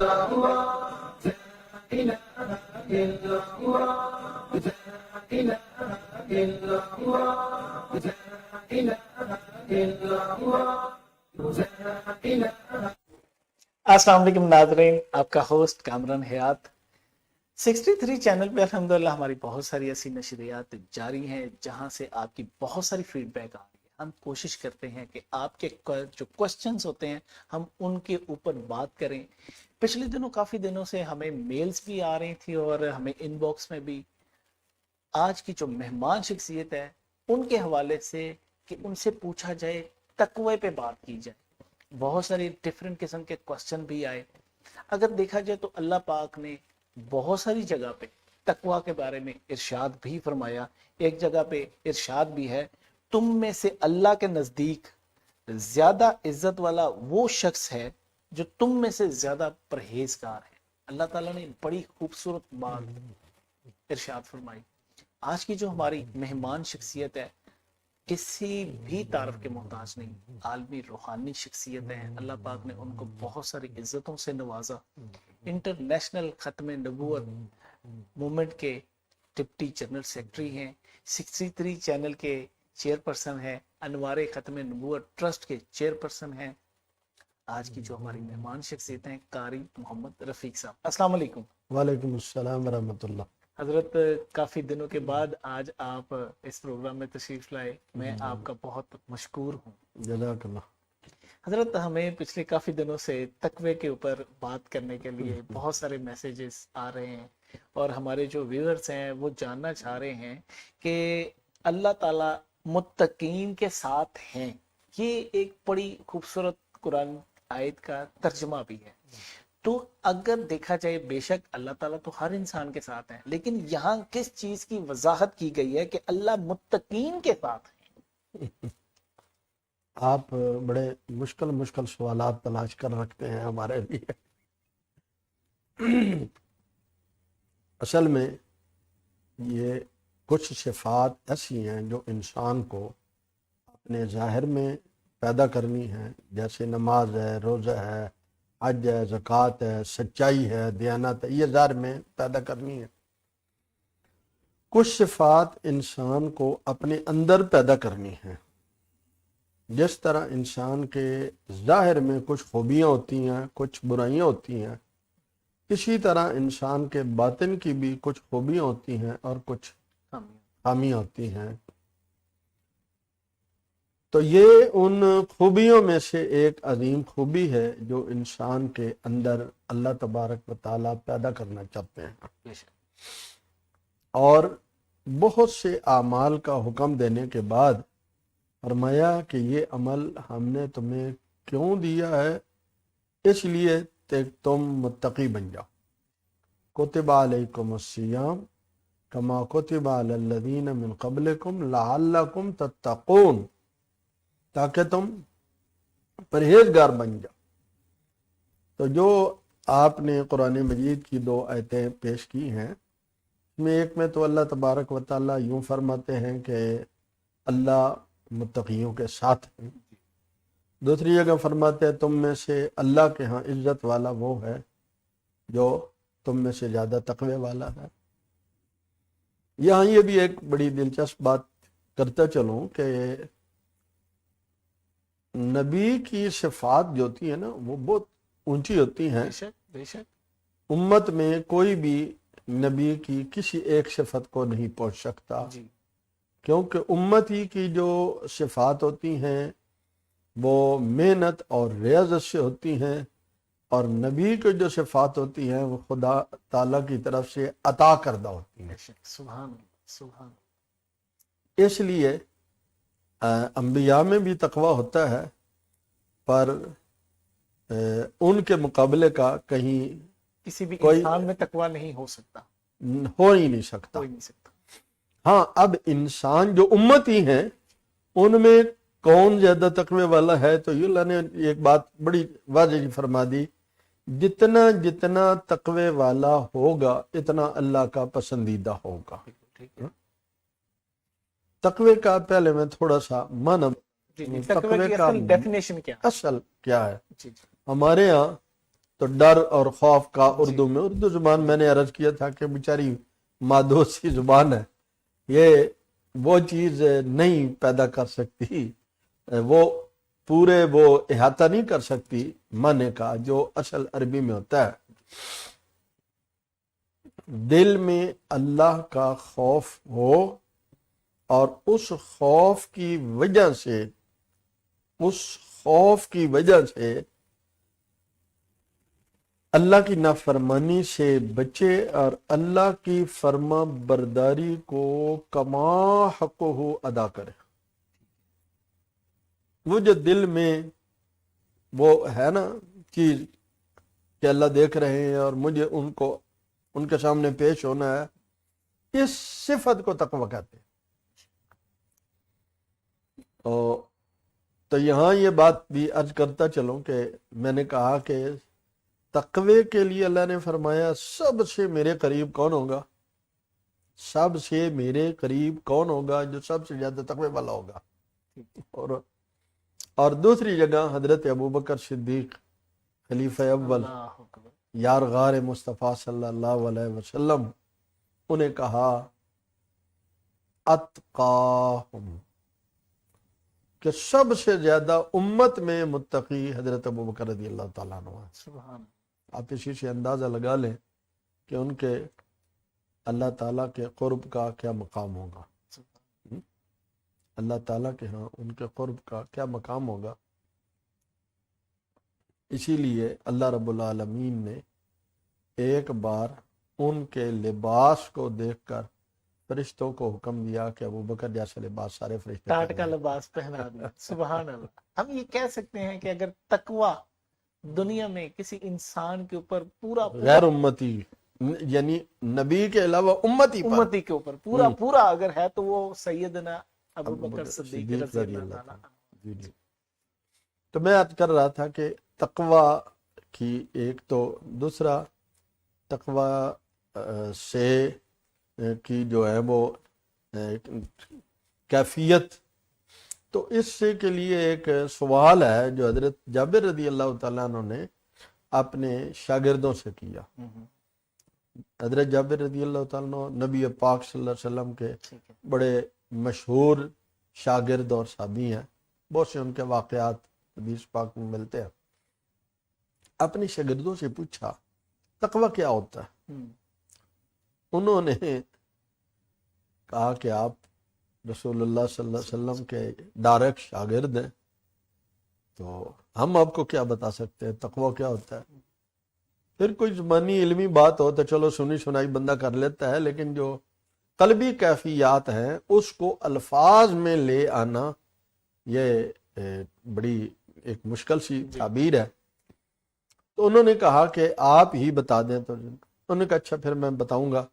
السلام علیکم ناظرین، آپ کا ہوسٹ کامران حیات 63 چینل پہ الحمدللہ ہماری بہت ساری ایسی نشریات جاری ہیں جہاں سے آپ کی بہت ساری فیڈ بیک آ رہی ہے۔ ہم کوشش کرتے ہیں کہ آپ کے جو کوسچنز ہوتے ہیں ہم ان کے اوپر بات کریں۔ پچھلے دنوں کافی دنوں سے ہمیں میلز بھی آ رہی تھی اور ہمیں ان باکس میں بھی۔ آج کی جو مہمان شخصیت ہے ان کے حوالے سے کہ ان سے پوچھا جائے، تقوی پہ بات کی جائے۔ بہت ساری ڈیفرنٹ قسم کے کوسچن بھی آئے۔ اگر دیکھا جائے تو اللہ پاک نے بہت ساری جگہ پہ تقوی کے بارے میں ارشاد بھی فرمایا۔ ایک جگہ پہ ارشاد بھی ہے، تم میں سے اللہ کے نزدیک زیادہ عزت والا وہ شخص ہے جو تم میں سے زیادہ پرہیزگار ہے۔ اللہ تعالیٰ نے بڑی خوبصورت بات ارشاد فرمائی۔ آج کی جو ہماری مہمان شخصیت ہے کسی بھی تعارف کے محتاج نہیں، عالمی روحانی شخصیت ہے۔ اللہ پاک نے ان کو بہت ساری عزتوں سے نوازا۔ انٹرنیشنل ختم نبوت موومنٹ کے ڈپٹی جنرل سیکرٹری ہیں، 63 چینل کے چیئر پرسن ہیں، انوار ختم نبوت ٹرسٹ کے چیئر پرسن ہیں۔ آج کی جو ہماری مہمان شخصیت ہیں قاری محمد رفیق صاحب، السلام علیکم۔ وعلیکم السلام ورحمۃ اللہ۔ حضرت کافی دنوں کے بعد آج آپ اس پروگرام میں تشریف لائے، میں آپ کا بہت مشکور ہوں۔ جزاک اللہ۔ حضرت ہمیں پچھلے کافی دنوں سے تقوی کے اوپر بات کرنے کے لیے بہت سارے میسیجز آ رہے ہیں اور ہمارے جو ویورز ہیں وہ جاننا چاہ رہے ہیں کہ اللہ تعالیٰ متقین کے ساتھ ہیں۔ یہ ایک بڑی خوبصورت قرآن آیت کا ترجمہ بھی ہے۔ تو اگر دیکھا جائے بے شک اللہ تعالیٰ تو ہر انسان کے ساتھ ہیں، لیکن یہاں کس چیز کی وضاحت کی گئی ہے کہ اللہ متقین کے ساتھ ہیں؟ آپ بڑے مشکل سوالات تلاش کر رکھتے ہیں ہمارے لیے۔ اصل میں یہ کچھ صفات ایسی ہیں جو انسان کو اپنے ظاہر میں پیدا کرنی ہے، جیسے نماز ہے، روزہ ہے، حج ہے، زکوٰۃ ہے، سچائی ہے، دیانت ہے، یہ ظاہر میں پیدا کرنی ہے۔ کچھ صفات انسان کو اپنے اندر پیدا کرنی ہے۔ جس طرح انسان کے ظاہر میں کچھ خوبیاں ہوتی ہیں، کچھ برائیاں ہوتی ہیں، اسی طرح انسان کے باطن کی بھی کچھ خوبیاں ہوتی ہیں اور کچھ خامیاں ہوتی ہیں۔ تو یہ ان خوبیوں میں سے ایک عظیم خوبی ہے جو انسان کے اندر اللہ تبارک و تعالیٰ پیدا کرنا چاہتے ہیں، اور بہت سے اعمال کا حکم دینے کے بعد فرمایا کہ یہ عمل ہم نے تمہیں کیوں دیا ہے؟ اس لیے کہ تم متقی بن جاؤ۔ کتب علیکم الصیام کما کتب علی الذین من قبلکم لعلکم تتقون، تاکہ تم پرہیزگار بن جاؤ۔ تو جو آپ نے قرآن مجید کی 2 آیتیں پیش کی ہیں، ایک میں تو اللہ تبارک و تعالیٰ یوں فرماتے ہیں کہ اللہ متقیوں کے ساتھ ہیں، دوسری جگہ فرماتے ہیں تم میں سے اللہ کے ہاں عزت والا وہ ہے جو تم میں سے زیادہ تقوی والا ہے۔ یہاں یہ بھی ایک بڑی دلچسپ بات کرتا چلوں کہ نبی کی صفات جو ہوتی ہیں نا وہ بہت اونچی ہوتی ہیں۔ بے شک امت میں کوئی بھی نبی کی کسی ایک صفت کو نہیں پہنچ سکتا، کیونکہ امت ہی کی جو صفات ہوتی ہیں وہ محنت اور ریاضت سے ہوتی ہیں، اور نبی کی جو صفات ہوتی ہیں وہ خدا تعالیٰ کی طرف سے عطا کردہ ہوتی ہیں۔ سبحان اللہ، سبحان اللہ۔ اس لیے انبیاء میں بھی تقوی ہوتا ہے، پر ان کے مقابلے کا کہیں کسی بھی کوئی انسان میں تقوی نہیں ہو سکتا، ہو ہی نہیں سکتا۔ ہو ہی نہیں سکتا۔ ہاں، اب انسان جو امتی ہیں ان میں کون زیادہ تقوی والا ہے، تو یہ اللہ نے ایک بات بڑی واضح فرما دی، جتنا جتنا تقوی والا ہوگا اتنا اللہ کا پسندیدہ ہوگا۔ تقوی کا پہلے میں تھوڑا سا معنی، تقوی کی اصل ڈیفینیشن کیا ہے؟ اصل کیا ہے؟ جی۔ ہمارے ہاں تو ڈر اور خوف کا اردو میں، اردو زبان میں نے عرض کیا تھا کہ بیچاری مادوسی زبان ہے، یہ وہ چیز نہیں پیدا کر سکتی، وہ پورے وہ احاطہ نہیں کر سکتی معنی کا جو اصل عربی میں ہوتا ہے۔ دل میں اللہ کا خوف ہو اور اس خوف کی وجہ سے اللہ کی نافرمانی سے بچے اور اللہ کی فرما برداری کو کما حق ہو ادا کرے۔ وہ جو دل میں وہ ہے نا چیز کہ اللہ دیکھ رہے ہیں اور مجھے ان کے سامنے پیش ہونا ہے، اس صفت کو تقوی کہتے ہیں۔ تو یہاں یہ بات بھی عرض کرتا چلوں کہ میں نے کہا کہ تقوی کے لیے اللہ نے فرمایا سب سے میرے قریب کون ہوگا، سب سے میرے قریب کون ہوگا، جو سب سے زیادہ تقوی والا ہوگا۔ اور دوسری جگہ حضرت ابوبکر صدیق خلیفہ اول یار غار مصطفیٰ صلی اللہ علیہ وسلم، انہیں کہا اتقاہم، کہ سب سے زیادہ امت میں متقی حضرت ابوبکر رضی اللہ تعالیٰ عنہ ہے۔ سبحان آپ اسی سے اندازہ لگا لیں کہ ان کے اللہ تعالیٰ کے قرب کا کیا مقام ہوگا، اللہ تعالیٰ کے ہاں ان کے قرب کا کیا مقام ہوگا۔ اسی لیے اللہ رب العالمین نے ایک بار ان کے لباس کو دیکھ کر فرشتوں کو حکم دیا کہ ابوبکر جیسا لباس سارے فرشتے ٹاٹ کا لباس پہنا دیا۔ سبحان اللہ۔ ہم یہ کہہ سکتے ہیں کہ اگر تقوی دنیا میں کسی انسان کے اوپر پورا غیر امتی یعنی نبی کے علاوہ امتی کے اوپر پورا اگر ہے تو وہ سیدنا ابوبکر صدیق رضی اللہ عنہ۔ جی جی۔ تو میں عرض کر رہا تھا کہ تقوی کی ایک تو دوسرا تقوی سے کی جو ہے وہ کیفیت، تو اس سے کے لیے ایک سوال ہے جو حضرت جابر رضی اللہ تعالیٰ عنہ نے اپنے شاگردوں سے کیا۔ حضرت جابر رضی اللہ تعالیٰ عنہ نبی پاک صلی اللہ علیہ وسلم کے بڑے مشہور شاگرد اور صحابی ہیں، بہت سے ان کے واقعات حدیث پاک میں ملتے ہیں۔ اپنے شاگردوں سے پوچھا تقوی کیا ہوتا ہے؟ انہوں نے کہا کہ آپ رسول اللہ صلی اللہ علیہ وسلم کے ڈائریکٹ شاگرد ہیں، تو ہم آپ کو کیا بتا سکتے ہیں تقوی کیا ہوتا ہے۔ پھر کوئی زبانی علمی بات ہو تو چلو سنی سنائی بندہ کر لیتا ہے، لیکن جو قلبی کیفیات ہیں اس کو الفاظ میں لے آنا یہ بڑی ایک مشکل سی تعبیر ہے۔ تو انہوں نے کہا کہ آپ ہی بتا دیں، تو انہوں نے کہا اچھا پھر میں بتاؤں گا۔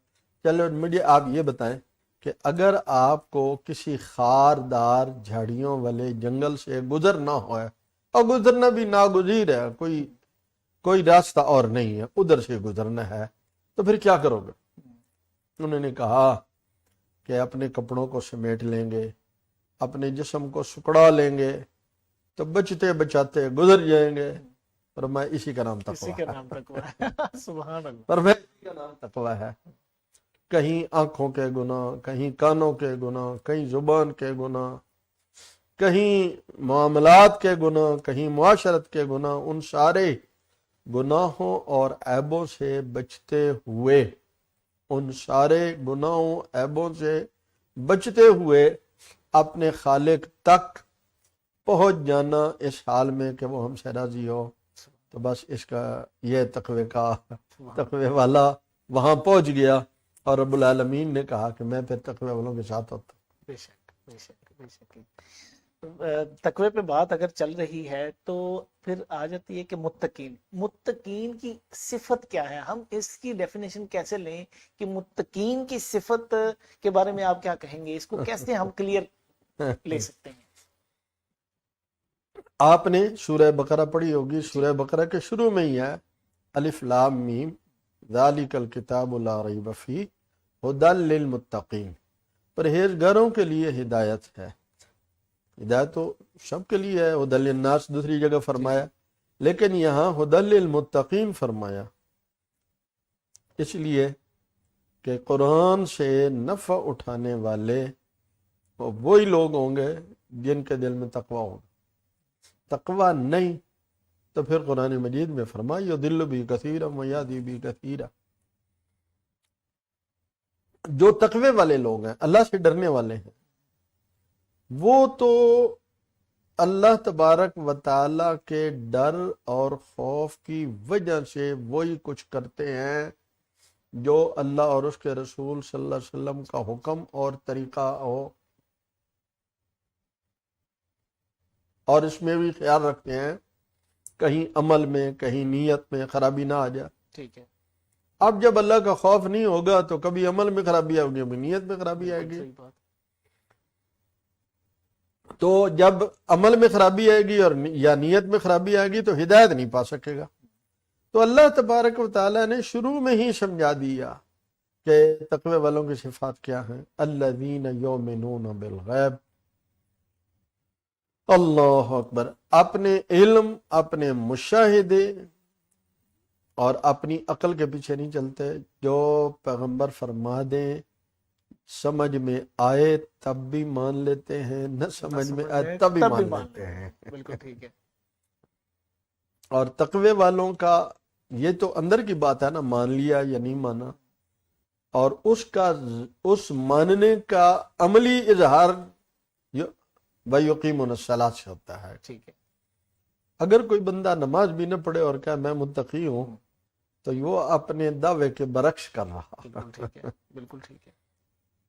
چلو مجھے آپ یہ بتائیں کہ اگر آپ کو کسی خاردار جھاڑیوں والے جنگل سے گزرنا ہو ہے، اور گزرنا بھی ناگزیر ہے، کوئی راستہ اور نہیں ہے، ادھر سے گزرنا ہے، تو پھر کیا کرو گے؟ انہوں نے کہا کہ اپنے کپڑوں کو سمیٹ لیں گے، اپنے جسم کو سکڑا لیں گے، تو بچتے بچاتے گزر جائیں گے۔ فرمایا اسی کا نام تقوی ہے۔ سبحان اللہ۔ فرمایا اسی کا نام تقوی ہے۔ کہیں آنکھوں کے گناہ، کہیں کانوں کے گناہ، کہیں زبان کے گناہ، کہیں معاملات کے گناہ، کہیں معاشرت کے گناہ، ان سارے گناہوں اور عیبوں سے بچتے ہوئے، ان سارے گناہوں عیبوں سے بچتے ہوئے اپنے خالق تک پہنچ جانا اس حال میں کہ وہ ہم سے راضی ہو، تو بس اس کا یہ تقوی والا وہاں پہنچ گیا، اور رب العالمین نے کہا کہ میں پھر تقوی والوں کے ساتھ ہوتا ہوں۔ بے شک بے شک بے شک۔ تقوی پہ بات اگر چل رہی ہے تو پھر آ جاتی ہے کہ متقین کی صفت کیا ہے؟ ہم اس کی ڈیفینیشن کیسے لیں کہ متقین کی صفت کے بارے میں آپ کیا کہیں گے؟ اس کو کیسے ہم کلیئر لے سکتے ہیں؟ آپ نے سورہ بقرہ پڑھی ہوگی، سورہ بقرہ کے شروع میں ہی ہے الف لام میم ذالک الکتاب لا ریب فیہ ھدی للمتقین، پرہیزگاروں کے لیے ہدایت ہے۔ ہدایت تو سب کے لیے ہے، ھدی للناس دوسری جگہ فرمایا، لیکن یہاں ہدی للمتقین فرمایا، اس لیے کہ قرآن سے نفع اٹھانے والے وہی لوگ ہوں گے جن کے دل میں تقوی ہوگا۔ تقوی نہیں تو پھر قرآن مجید میں فرمایا یضل بھی کثیرا ویہدی بھی کثیرا۔ جو تقوی والے لوگ ہیں، اللہ سے ڈرنے والے ہیں، وہ تو اللہ تبارک و تعالی کے ڈر اور خوف کی وجہ سے وہی کچھ کرتے ہیں جو اللہ اور اس کے رسول صلی اللہ علیہ وسلم کا حکم اور طریقہ ہو، اور اس میں بھی خیال رکھتے ہیں کہیں عمل میں کہیں نیت میں خرابی نہ آ جائے۔ ٹھیک ہے، اب جب اللہ کا خوف نہیں ہوگا تو کبھی عمل میں خرابی آئے گی، کبھی نیت میں خرابی آئے گی۔ صحیح بات، تو جب عمل میں خرابی آئے گی اور یا نیت میں خرابی آئے گی تو ہدایت نہیں پا سکے گا۔ تو اللہ تبارک و تعالیٰ نے شروع میں ہی سمجھا دیا کہ تقوی والوں کی صفات کیا ہیں۔ الذین یؤمنون بالغیب، اللہ اکبر، اپنے علم، اپنے مشاہدے اور اپنی عقل کے پیچھے نہیں چلتے، جو پیغمبر فرما دیں سمجھ میں آئے تب بھی مان لیتے ہیں، نہ سمجھ میں آئے تب بھی مان لیتے ہیں۔ بالکل ٹھیک ہے، اور تقوی والوں کا یہ تو اندر کی بات ہے نا، مان لیا یا نہیں مانا، اور اس ماننے کا عملی اظہار وَيُقِيمُونَ الصَّلَاةَ سے ہوتا ہے۔ ٹھیک ہے، اگر کوئی بندہ نماز بھی نہ پڑھے اور کہے میں متقی ہوں تو وہ اپنے دعوے کے برعکس کر رہا۔ بالکل ٹھیک ہے، بالکل ٹھیک ہے،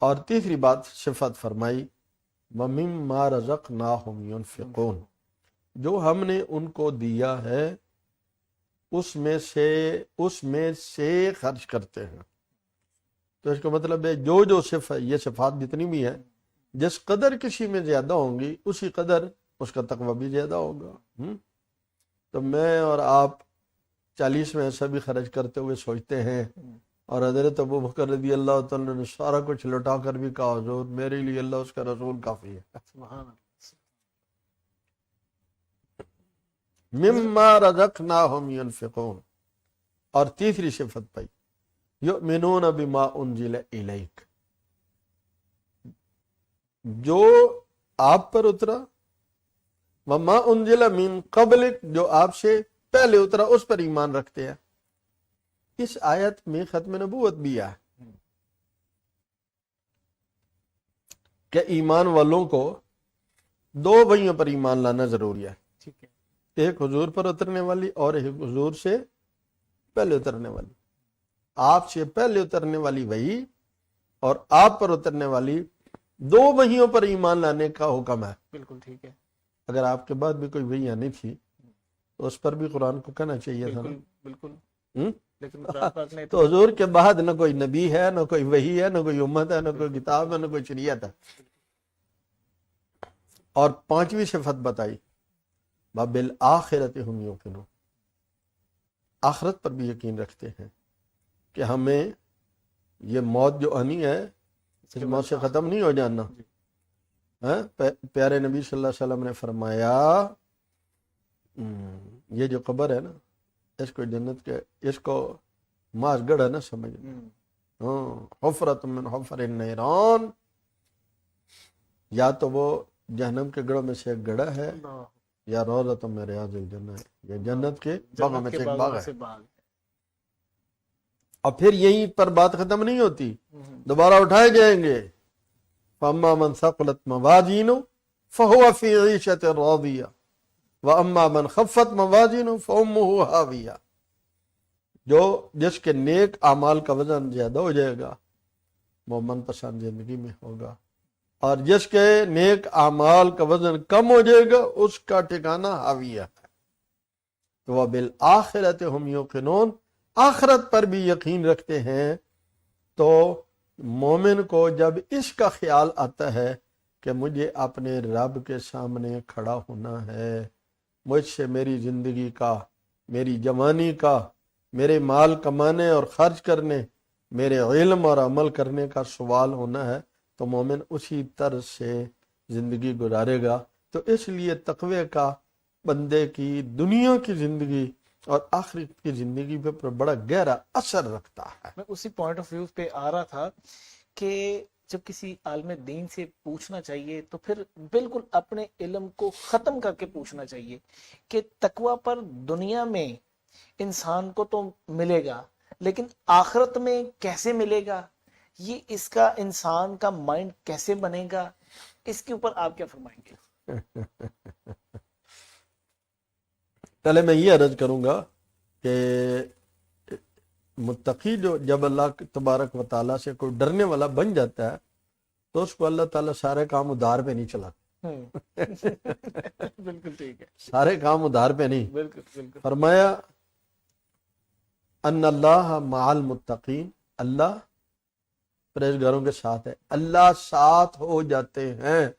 اور تیسری بات صفت فرمائی وَمِمَّا رَزَقْنَاهُمْ يُنْفِقُونَ، جو ہم نے ان کو دیا ہے اس میں سے خرچ کرتے ہیں۔ تو اس کا مطلب ہے جو یہ صفات جتنی بھی ہیں، جس قدر کسی میں زیادہ ہوں گی اسی قدر اس کا تقوی بھی زیادہ ہوگا۔ تو میں اور آپ 40 میں ایسا بھی خرچ کرتے ہوئے سوچتے ہیں، اور حضرت ابو بکر رضی اللہ تعالیٰ نے سارا کچھ لوٹا کر بھی کہا حضور میرے لیے اللہ اس کا رسول کافی ہے۔ سبحان اللہ، مما رزقناہم ينفقون۔ اور تیسری صفت پائی یؤمنون بما انزل الیک، جو آپ پر اترا، وما انزل من قبلک، جو آپ سے پہلے اترا اس پر ایمان رکھتے ہیں۔ اس آیت میں ختم نبوت بھی ہے کہ ایمان والوں کو دو وحیوں پر ایمان لانا ضروری ہے، ٹھیک ہے، ایک حضور پر اترنے والی اور ایک حضور سے پہلے اترنے والی۔ آپ سے پہلے اترنے والی وحی اور آپ پر اترنے والی دو وحیوں پر ایمان لانے کا حکم ہے۔ بالکل ٹھیک ہے، اگر آپ کے بعد بھی کوئی وحی آنی تھی تو اس پر بھی قرآن کو کہنا چاہیے تھا نا۔ بالکل، ہم؟ لیکن قرآن پاک نے تو حضور کے بعد نہ کوئی نبی ہے، نہ کوئی وحی ہے، نہ کوئی امت ہے، نہ کوئی کتاب ہے، نہ کوئی شریعت ہے۔ اور پانچویں صفت بتائی وَبِالْآخِرَةِ هُمْ يُوقِنُونَ، آخرت پر بھی یقین رکھتے ہیں کہ ہمیں یہ موت جو آنی ہے اس موت سے ختم نہیں ہو جانا۔ پیارے نبی صلی اللہ علیہ وسلم نے فرمایا یہ جو قبر ہے نا، اس کو جنت کے اس کو ماس گڑھ ہے نا سمجھ، حفرۃ من حفر النیران، یا تو وہ جہنم کے گڑھوں میں سے ایک گڑھا ہے یا روضۃ من ریاض الجنہ ہے، یہ جنت کے باغوں میں سے ایک باغ ہے۔ اور پھر یہیں پر بات ختم نہیں ہوتی، دوبارہ اٹھائے جائیں گے۔ فَأَمَّا مَنْ ثَقُلَتْ مَوَازِينُهُ فَهُوَ فِي عِيشَةٍ رَاضِيَةٍ وَأَمَّا مَنْ خَفَّتْ مَوَازِينُهُ فَأُمُّهُ هَاوِيَةٌ، جو جس کے نیک اعمال کا وزن زیادہ ہو جائے گا وہ من پسند زندگی میں ہوگا، اور جس کے نیک اعمال کا وزن کم ہو جائے گا اس کا ٹھکانہ ہاویہ ہے۔ تو وَبِالْآخِرَةِ هُمْ يُوقِنُونَ، آخرت پر بھی یقین رکھتے ہیں۔ تو مومن کو جب اس کا خیال آتا ہے کہ مجھے اپنے رب کے سامنے کھڑا ہونا ہے، مجھ سے میری زندگی کا، میری جوانی کا، میرے مال کمانے اور خرچ کرنے، میرے علم اور عمل کرنے کا سوال ہونا ہے، تو مومن اسی طرز سے زندگی گزارے گا۔ تو اس لیے تقوی کا بندے کی دنیا کی زندگی اور آخرت کی زندگی پہ بڑا گہرا اثر رکھتا ہے. میں اسی پوائنٹ آف ویو پہ آ رہا تھا کہ جب کسی عالم دین سے پوچھنا چاہیے تو پھر بالکل اپنے علم کو ختم کر کے پوچھنا چاہیے کہ تقوی پر دنیا میں انسان کو تو ملے گا لیکن آخرت میں کیسے ملے گا، یہ اس کا انسان کا مائنڈ کیسے بنے گا، اس کے اوپر آپ کیا فرمائیں گے؟ پہلے میں یہ عرض کروں گا کہ متقی جو جب اللہ تبارک و تعالیٰ سے کوئی ڈرنے والا بن جاتا ہے تو اس کو اللہ تعالیٰ سارے کام ادھار پہ نہیں چلاتے. بالکل ٹھیک ہے، سارے کام ادھار پہ نہیں. بالکل بالکل. فرمایا ان اللہ مع المتقین، اللہ پرہیزگاروں کے ساتھ ہے. اللہ ساتھ ہو جاتے ہیں.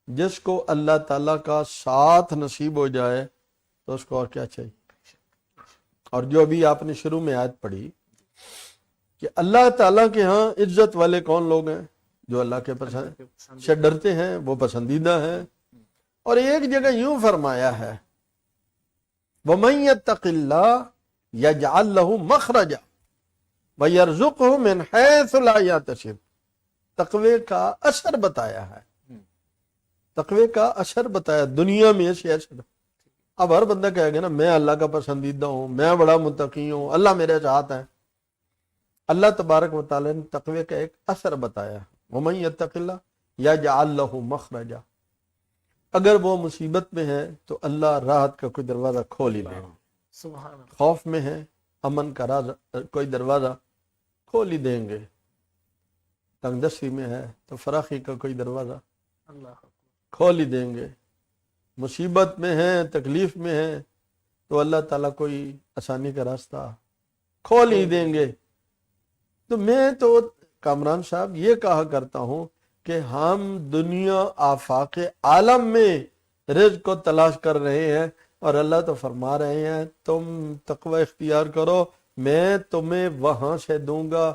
جس کو اللہ تعالیٰ کا ساتھ نصیب ہو جائے تو اس کو اور کیا چاہیے. اور جو ابھی آپ نے شروع میں آیت پڑھی کہ اللہ تعالیٰ کے ہاں عزت والے کون لوگ ہیں، جو اللہ کے پسند سے ڈرتے ہیں، وہ پسندیدہ ہیں. اور ایک جگہ یوں فرمایا ہے وَمَن يَتَّقِ اللَّهَ يَجْعَلْ لَهُ مَخْرَجًا وَيَرْزُقْهُ مِنْ حَيْثُ لَا يَحْتَسِبُ. تقوی کا اثر بتایا ہے، تقوی کا اثر بتایا دنیا میں ایسے اثر. اب ہر بندہ کہے گا نا میں اللہ کا پسندیدہ ہوں، میں بڑا متقی ہوں، اللہ میرے ساتھ ہے. اللہ تبارک و تعالی نے تقوی کا ایک اثر بتایا وَمَن يَتَّقِ اللَّهَ يَجْعَلْ لَهُ مَخْرَجًا. اگر وہ مصیبت میں ہے تو اللہ راحت کا کوئی دروازہ کھول ہی دیں گے. سبحان اللہ. خوف میں ہے امن کا کوئی دروازہ کھول ہی دیں گے. تنگ دستی میں ہے تو فراخی کا کوئی دروازہ اللہ کھول ہی دیں گے. مصیبت میں ہے، تکلیف میں ہے تو اللہ تعالیٰ کوئی آسانی کا راستہ کھول ہی دیں گے. تو میں تو کامران صاحب یہ کہا کرتا ہوں کہ ہم دنیا آفاق عالم میں رزق کو تلاش کر رہے ہیں اور اللہ تو فرما رہے ہیں تم تقوی اختیار کرو، میں تمہیں وہاں سے دوں گا.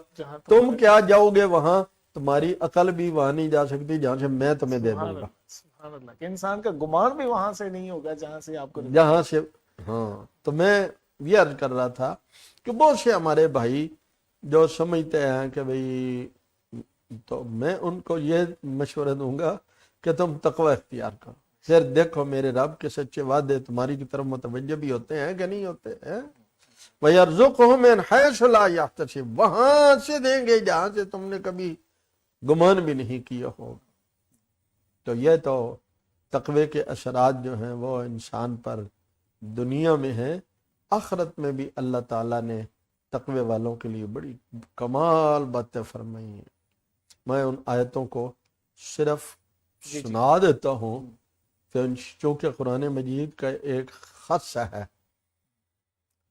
تم کیا جاؤ گے وہاں، تمہاری عقل بھی وہاں نہیں جا سکتی جہاں سے میں تمہیں دے دوں گا. سبحان اللہ کہ انسان کا گمان بھی وہاں سے نہیں ہوگا جہاں سے آپ کو جہاں سے. ہاں تو میں یہ عرض کر رہا تھا کہ بہت سے ہمارے بھائی جو سمجھتے ہیں کہ بھئی، تو میں ان کو یہ مشورہ دوں گا کہ تم تقوی اختیار کرو، پھر دیکھو میرے رب کے سچے وعدے تمہاری کی طرف متوجہ بھی ہوتے ہیں کہ نہیں ہوتے ہیں. وَيَرْزُقْهُ مِنْ حَيْثُ لَا يَحْتَسِبُ. وہاں سے دیں گے جہاں سے تم نے کبھی گمان بھی نہیں کیا ہوگا. تو یہ تو تقوی کے اثرات جو ہیں وہ انسان پر دنیا میں ہیں، آخرت میں بھی اللہ تعالیٰ نے تقوی والوں کے لیے بڑی کمال باتیں فرمائی ہیں. میں ان آیتوں کو صرف سنا دیتا ہوں چونکہ قرآن مجید کا ایک خاصہ ہے.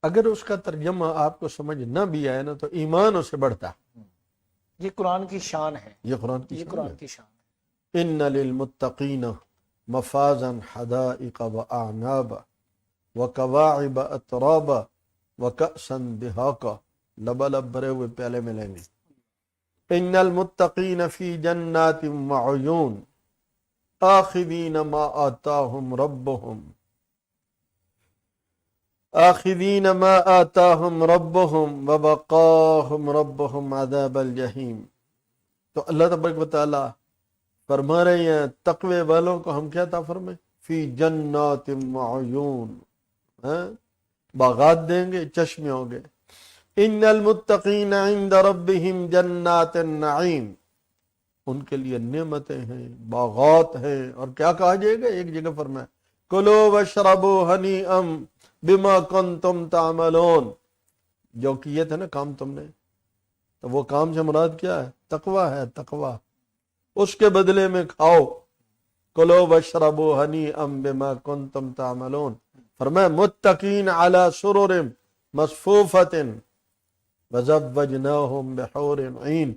اگر اس کا ترجمہ آپ کو سمجھ نہ بھی آئے نا تو ایمان اسے بڑھتا. یہ قرآن کی شان ہے، یہ قرآن کی شان ہے. ان للمتقین مفازا حدائق واعنابا وکواعب اترابا وکأسا دہاقا. لبالب بھرے ہوئے پیالے ملیں گے. ان المتقین فی جنات وعیون آخذین ما آتاہم ربہم وبقاہم ربہم عذاب الجحیم. تو اللہ تبارک و تعالی فرما رہے ہیں تقوی والوں کو ہم کیا عطا فرمائیں، فی جنات وعیون، باغات دیں گے، چشمے ہوں گے. ان المتقین عند ربہم جنات النعیم، ان کے لیے نعمتیں ہیں، باغات ہیں. اور کیا کہا جائے گا، ایک جگہ فرمایا کلوا واشربوا ہنیئا بما کنتم تعملون. جو کیے تھے نا کام تم نے، تو وہ کام سے مراد کیا ہے، تقوی ہے. تقوی اس کے بدلے میں کھاؤ. کلوا واشربوا ہنیئا بما کنتم تعملون. فرمایا متقین علی سرر مصفوفۃ وزوجناہم بحور عین.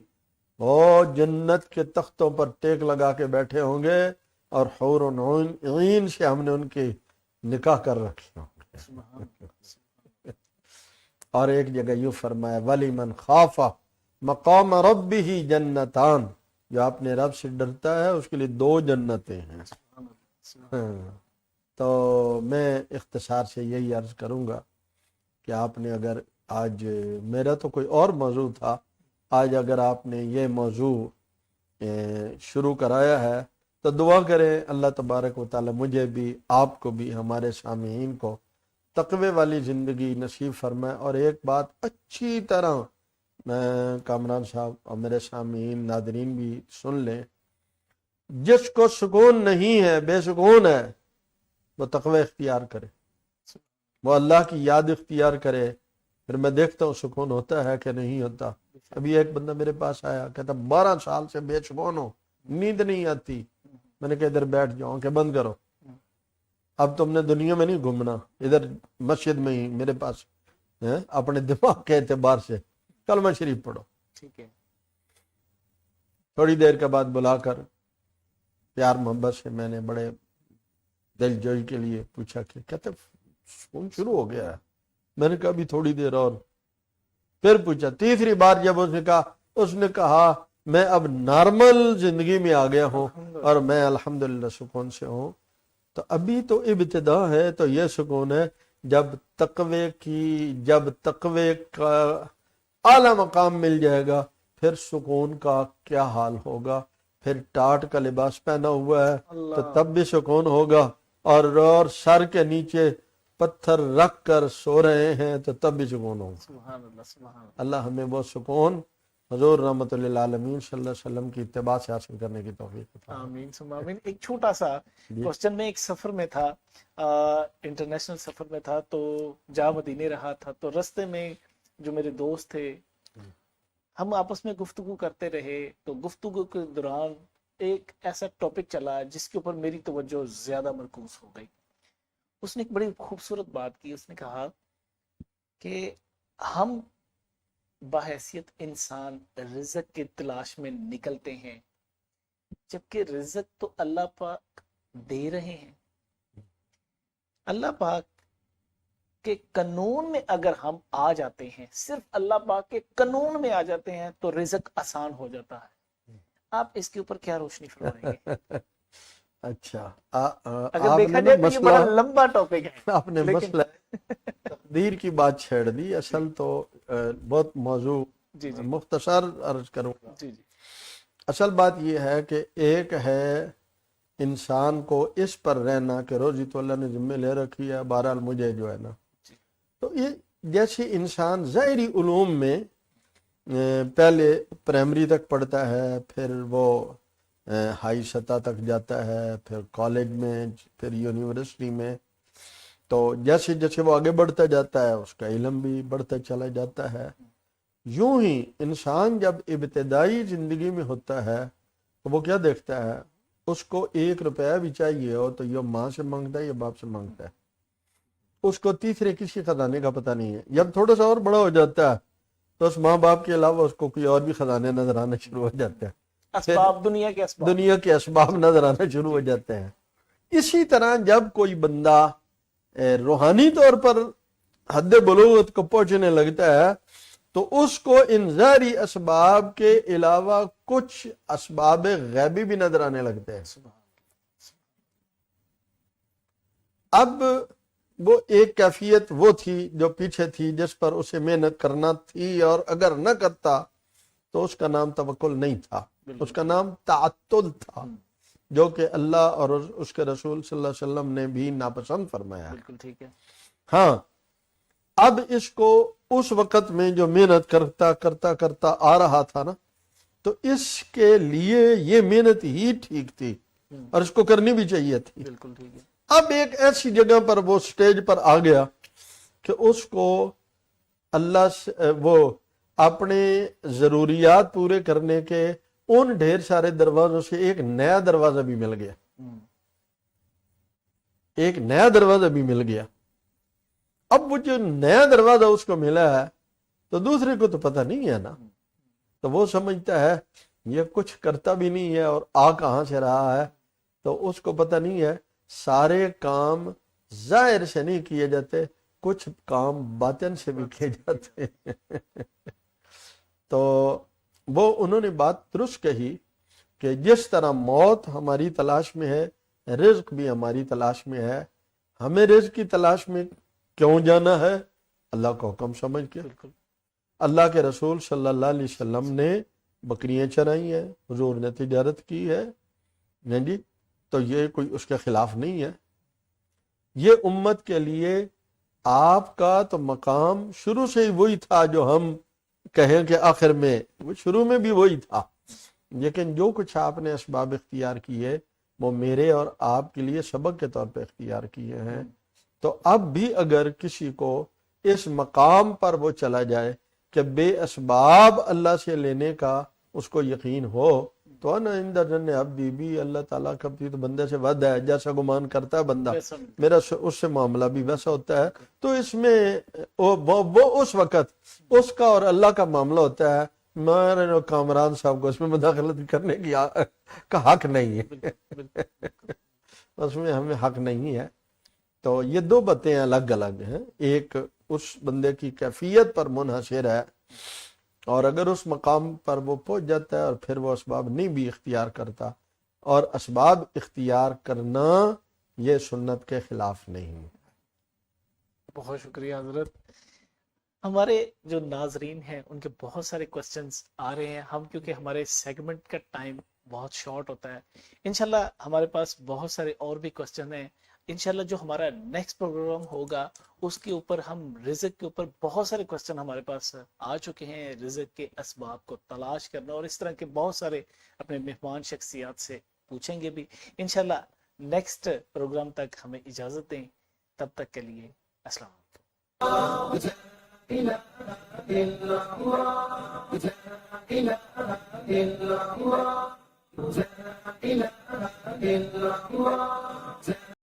وہ جنت کے تختوں پر ٹیک لگا کے بیٹھے ہوں گے اور حور عین سے ہم نے ان کی نکاح کر رکھے ہوں گے. اور ایک جگہ یوں فرمایا وَلِمَنْ خَافَ مَقَامَ رَبِّهِ جَنَّتَانِ. جو اپنے رب سے ڈرتا ہے اس کے لیے 2 جنتیں ہیں. تو میں اختصار سے یہی عرض کروں گا کہ آپ نے اگر آج، میرا تو کوئی اور موضوع تھا، آج اگر آپ نے یہ موضوع شروع کرایا ہے تو دعا کریں اللہ تبارک و تعالی مجھے بھی، آپ کو بھی، ہمارے سامعین کو تقوی والی زندگی نصیب فرمائے۔ اور ایک بات اچھی طرح کامران صاحب اور میرے سامعین ناظرین بھی سن لیں، جس کو سکون نہیں ہے، بے سکون ہے، وہ تقوی اختیار کرے، وہ اللہ کی یاد اختیار کرے، پھر میں دیکھتا ہوں سکون ہوتا ہے کہ نہیں ہوتا۔ ابھی ایک بندہ میرے پاس آیا، کہتا 12 سال سے بے سکون ہو، نیند نہیں آتی۔ میں نے کہا ادھر بیٹھ جاؤ کہ بند کرو، اب تم نے دنیا میں نہیں گھومنا، ادھر مسجد میں ہی میرے پاس اپنے دماغ کے اعتبار سے کلمہ شریف پڑھو۔ ٹھیک ہے، تھوڑی دیر کے بعد بلا کر پیار محبت سے میں نے بڑے دل جوئی کے لیے پوچھا کہ کہتے سکون شروع ہو گیا ہے۔ میں نے کہا بھی تھوڑی دیر اور۔ پھر پوچھا تیسری بار جب اس نے کہا میں اب نارمل زندگی میں آ گیا ہوں اور میں الحمدللہ سکون سے ہوں۔ تو ابھی تو ابتدا ہے، تو یہ سکون ہے جب تقوی کا اعلیٰ مقام مل جائے گا، پھر سکون کا کیا حال ہوگا۔ پھر ٹاٹ کا لباس پہنا ہوا ہے تو تب بھی سکون ہوگا، اور سر کے نیچے پتھر رکھ کر سو رہے ہیں تو تب بھی سکون ہوگا۔ سبحان اللہ، سبحان اللہ۔ اللہ ہمیں وہ سکون حضور رحمت للعالمین صلی اللہ علیہ وسلم کی اتباع سے حاصل کرنے کی توفیق عطا فرمائے۔ آمین ثم آمین۔ ایک چھوٹا سا کوسچن، میں ایک سفر میں تھا، انٹرنیشنل سفر میں تھا، تو جا مدینے رہا تھا، تو رستے میں جو میرے دوست تھے ہم آپس میں گفتگو کرتے رہے، تو گفتگو کے دوران ایک ایسا ٹاپک چلا جس کے اوپر میری توجہ زیادہ مرکوز ہو گئی۔ اس نے ایک بڑی خوبصورت بات کی، اس نے کہا کہ ہم بحیثیت انسان رزق کی تلاش میں نکلتے ہیں، جبکہ رزق تو اللہ پاک دے رہے ہیں۔ اللہ پاک کے قانون میں اگر ہم آ جاتے ہیں، صرف اللہ پاک کے قانون میں آ جاتے ہیں تو رزق آسان ہو جاتا ہے۔ آپ اس کے اوپر کیا روشنی فرمائیں گے؟ اچھا، اگر دیکھا جائے تو یہ بڑا لمبا ٹاپک ہے، آپ نے مسئلہ تقدیر کی بات چھیڑ دی۔ اصل تو بہت موضوع مختصر عرض کروں گا۔ اصل بات یہ ہے کہ ایک ہے انسان کو اس پر رہنا کہ روزی تو اللہ نے ذمہ لے رکھی ہے، بہرحال مجھے جو ہے نا، تو یہ جیسے انسان ظاہری علوم میں پہلے پرائمری تک پڑھتا ہے، پھر وہ ہائی سطح تک جاتا ہے، پھر کالج میں، پھر یونیورسٹی میں، تو جیسے جیسے وہ آگے بڑھتا جاتا ہے اس کا علم بھی بڑھتا چلا جاتا ہے۔ یوں ہی انسان جب ابتدائی زندگی میں ہوتا ہے تو وہ کیا دیکھتا ہے، اس کو 1 روپیہ بھی چاہیے ہو تو یہ ماں سے مانگتا ہے یا باپ سے مانگتا ہے، اس کو تیسرے کسی خزانے کا پتہ نہیں ہے۔ جب تھوڑا سا اور بڑا ہو جاتا ہے تو اس ماں باپ کے علاوہ اس کو کوئی اور بھی خزانے نظر آنا شروع ہو جاتے ہیں، اسباب، دنیا کے اسباب نظر آنا شروع ہو جاتے ہیں۔ اسی طرح جب کوئی بندہ روحانی طور پر حد بلوغت کو پہنچنے لگتا ہے تو اس کو ان ظاہری اسباب کے علاوہ کچھ اسباب غیبی بھی نظر آنے لگتے ہیں۔ اب وہ ایک کیفیت وہ تھی جو پیچھے تھی، جس پر اسے محنت کرنا تھی، اور اگر نہ کرتا تو اس کا نام توکل نہیں تھا، اس کا نام تعتل تھا، جو کہ اللہ اور اس کے رسول صلی اللہ علیہ وسلم نے بھی ناپسند فرمایا۔ بالکل ٹھیک ہے۔ ہاں، اب اس کو اس وقت میں جو محنت کرتا آ رہا تھا نا، تو اس کے لیے یہ محنت ہی ٹھیک تھی اور اس کو کرنی بھی چاہیے تھی۔ بالکل ٹھیک ہے۔ اب ایک ایسی جگہ پر وہ سٹیج پر آ گیا کہ اس کو اللہ سے وہ اپنے ضروریات پورے کرنے کے ان ڈھیر سارے دروازوں سے ایک نیا دروازہ بھی مل گیا، ایک نیا دروازہ بھی مل گیا۔ اب وہ جو نیا دروازہ اس کو ملا ہے تو دوسرے کو تو پتہ نہیں ہے نا، تو وہ سمجھتا ہے یہ کچھ کرتا بھی نہیں ہے اور آ کہاں سے رہا ہے، تو اس کو پتہ نہیں ہے سارے کام ظاہر سے نہیں کیے جاتے، کچھ کام باطن سے بھی کیے جاتے ہیں۔ تو وہ انہوں نے بات درست کہی کہ جس طرح موت ہماری تلاش میں ہے، رزق بھی ہماری تلاش میں ہے، ہمیں رزق کی تلاش میں کیوں جانا ہے؟ اللہ کا حکم سمجھ کے۔ بالکل اللہ کے رسول صلی اللہ علیہ وسلم نے بکریاں چرائی ہیں، حضور نے تجارت کی ہے، نہیں جی، تو یہ کوئی اس کے خلاف نہیں ہے۔ یہ امت کے لیے آپ کا تو مقام شروع سے ہی وہی تھا جو ہم کہیں کہ آخر میں، وہ شروع میں بھی وہی تھا، لیکن جو کچھ آپ نے اسباب اختیار کیے وہ میرے اور آپ کے لیے سبق کے طور پہ اختیار کیے ہیں۔ تو اب بھی اگر کسی کو اس مقام پر وہ چلا جائے کہ بے اسباب اللہ سے لینے کا اس کو یقین ہو، تو انا عند ظن عبدی بھی، اللہ تعالیٰ کا بھی تو بندے سے ود ہے، جیسا گمان کرتا ہے بندہ میرا اس سے معاملہ بھی ویسا ہوتا ہے۔ تو اس میں وہ اس وقت اس کا اور اللہ کا معاملہ ہوتا ہے، میرے کامران صاحب کو اس میں مداخلت کرنے کا حق نہیں ہے، اس میں ہمیں حق نہیں ہے۔ تو یہ دو باتیں الگ الگ ہیں، ایک اس بندے کی کیفیت پر منحصر ہے، اور اگر اس مقام پر وہ پہنچ جاتا ہے اور پھر وہ اسباب نہیں بھی اختیار کرتا، اور اسباب اختیار کرنا یہ سنت کے خلاف نہیں۔ بہت شکریہ حضرت۔ ہمارے جو ناظرین ہیں ان کے بہت سارے کوسچنز آ رہے ہیں، ہم کیونکہ ہمارے سیگمنٹ کا ٹائم بہت شارٹ ہوتا ہے، انشاءاللہ ہمارے پاس بہت سارے اور بھی کوسچن ہیں۔ انشاءاللہ جو ہمارا نیکسٹ پروگرام ہوگا اس کے اوپر ہم رزق کے اوپر بہت سارے کوسچن ہمارے پاس آ چکے ہیں، رزق کے اسباب کو تلاش کرنا اور اس طرح کے بہت سارے اپنے مہمان شخصیات سے پوچھیں گے بھی انشاءاللہ۔ نیکسٹ پروگرام تک ہمیں اجازت دیں، تب تک کے لیے السلام علیکم۔